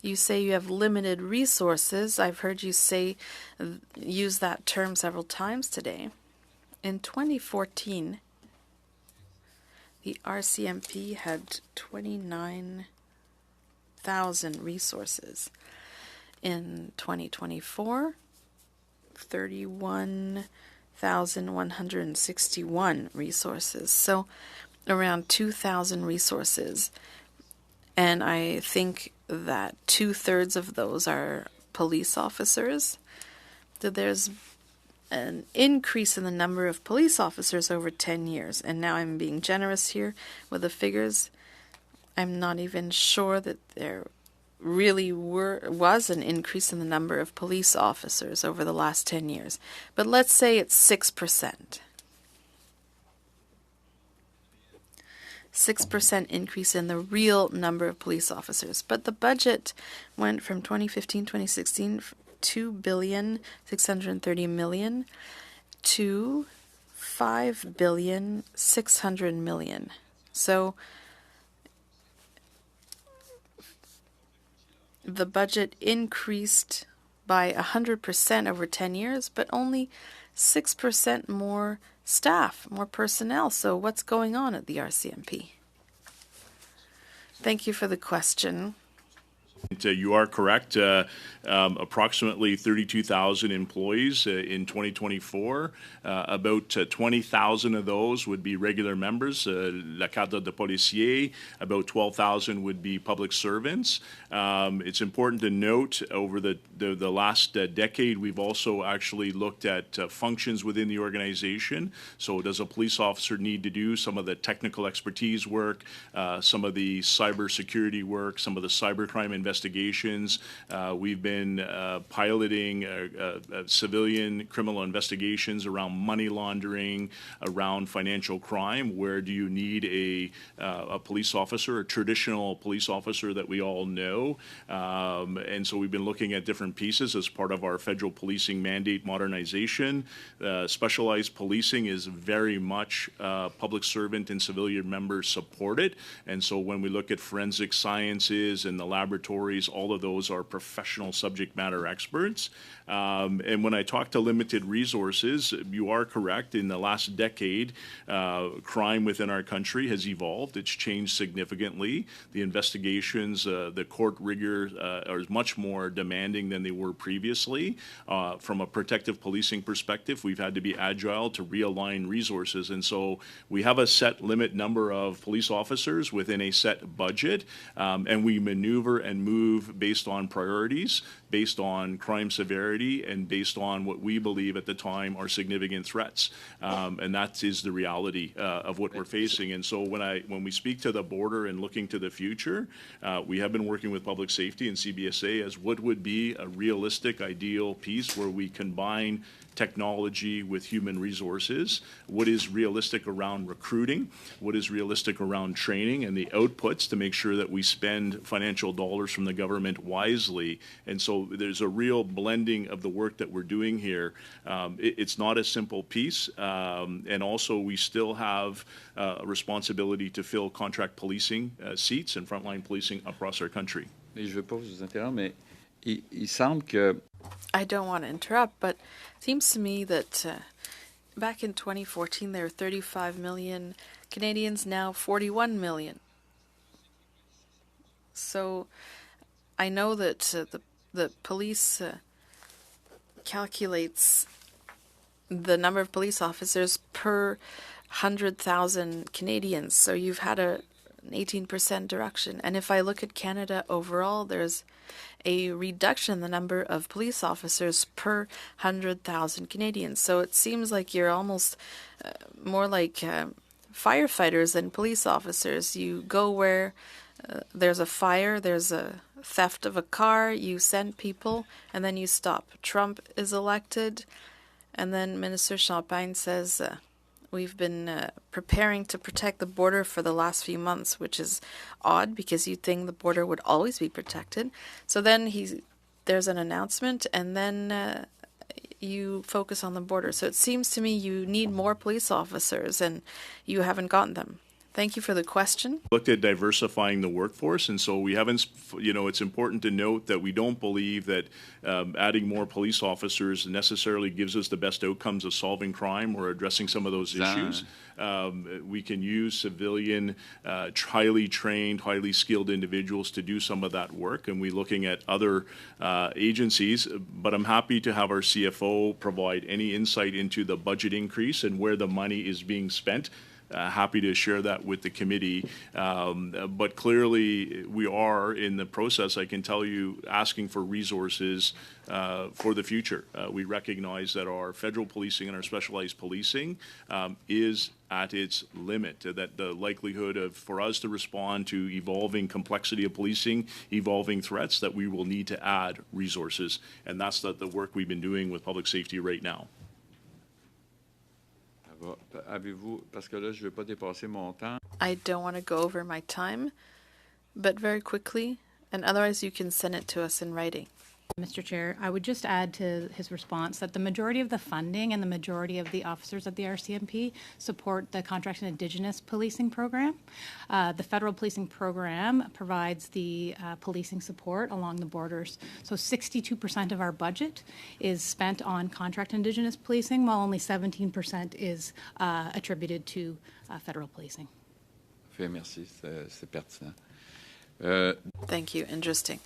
You say you have limited resources. I've heard you use that term several times today. In 2014, the RCMP had 29,000 resources. In 2024, 31,161 resources. So around 2,000 resources. And I think that 2/3 of those are police officers. So there's an increase in the number of police officers over 10 years. And now I'm being generous here with the figures. I'm not even sure that there really was an increase in the number of police officers over the last 10 years. But let's say it's 6%. 6% increase in the real number of police officers. But the budget went from 2015-2016, $2,630,000,000 to $5,600,000,000. So the budget increased by 100% over 10 years, but only 6% more staff, more personnel. So what's going on at the RCMP? Thank you for the question. You are correct. Approximately 32,000 employees in 2024. About 20,000 of those would be regular members, la cadre de policier. About 12,000 would be public servants. It's important to note over the last decade, we've also actually looked at functions within the organization. So does a police officer need to do some of the technical expertise work, some of the cybersecurity work, some of the cybercrime investigations? We've been piloting civilian criminal investigations around money laundering, around financial crime. Where do you need a police officer, a traditional police officer that we all know? And so we've been looking at different pieces as part of our federal policing mandate modernization. Specialized policing is very much public servant and civilian members supported. And so when we look at forensic sciences and the laboratories, all of those are professional subject matter experts. And when I talk to limited resources, you are correct. In the last decade, crime within our country has evolved. It's changed significantly. The investigations, the court rigor are much more demanding than they were previously. From a protective policing perspective, we've had to be agile to realign resources. And so we have a set limit number of police officers within a set budget, and we maneuver and move based on priorities, based on crime severity, and based on what we believe at the time are significant threats. And that is the reality of what we're facing. And so when we speak to the border and looking to the future, we have been working with public safety and CBSA as what would be a realistic, ideal piece where we combine technology with human resources, what is realistic around recruiting, what is realistic around training, and the outputs to make sure that we spend financial dollars from the government wisely. And so there's a real blending of the work that we're doing here. It's not a simple piece, and also we still have a responsibility to fill contract policing seats and frontline policing across our country. Et je veux pas vous interrompre, mais il semble que I don't want to interrupt, but it seems to me that back in 2014 there were 35 million Canadians, now 41 million. So I know that the police calculates the number of police officers per 100,000 Canadians. So you've had an 18% reduction. And if I look at Canada overall, there's a reduction in the number of police officers per 100,000 Canadians. So it seems like you're almost more like firefighters than police officers. You go where there's a fire, there's a theft of a car, you send people, and then you stop. Trump is elected, and then Minister Champagne says, we've been preparing to protect the border for the last few months, which is odd because you'd think the border would always be protected. So then there's an announcement, and then you focus on the border. So it seems to me you need more police officers, and you haven't gotten them. Thank you for the question. Looked at diversifying the workforce, and so we haven't, it's important to note that we don't believe that adding more police officers necessarily gives us the best outcomes of solving crime or addressing some of those issues. We can use civilian, highly trained, highly skilled individuals to do some of that work, and we're looking at other agencies, but I'm happy to have our CFO provide any insight into the budget increase and where the money is being spent. Happy to share that with the committee. But clearly, we are in the process, I can tell you, asking for resources for the future. We recognize that our federal policing and our specialized policing is at its limit, that the likelihood of for us to respond to evolving complexity of policing, evolving threats, that we will need to add resources. And that's the work we've been doing with public safety right now. Avez-vous, parce que là, je ne veux pas dépasser mon temps. I don't want to go over my time, but very quickly, and otherwise you can send it to us in writing. Mr. Chair, I would just add to his response that the majority of the funding and the majority of the officers at the RCMP support the Contract and Indigenous Policing Program. The federal policing program provides the policing support along the borders. So 62% of our budget is spent on contract Indigenous policing, while only 17% is attributed to federal policing. Merci, c'est pertinent. Thank you. Interesting.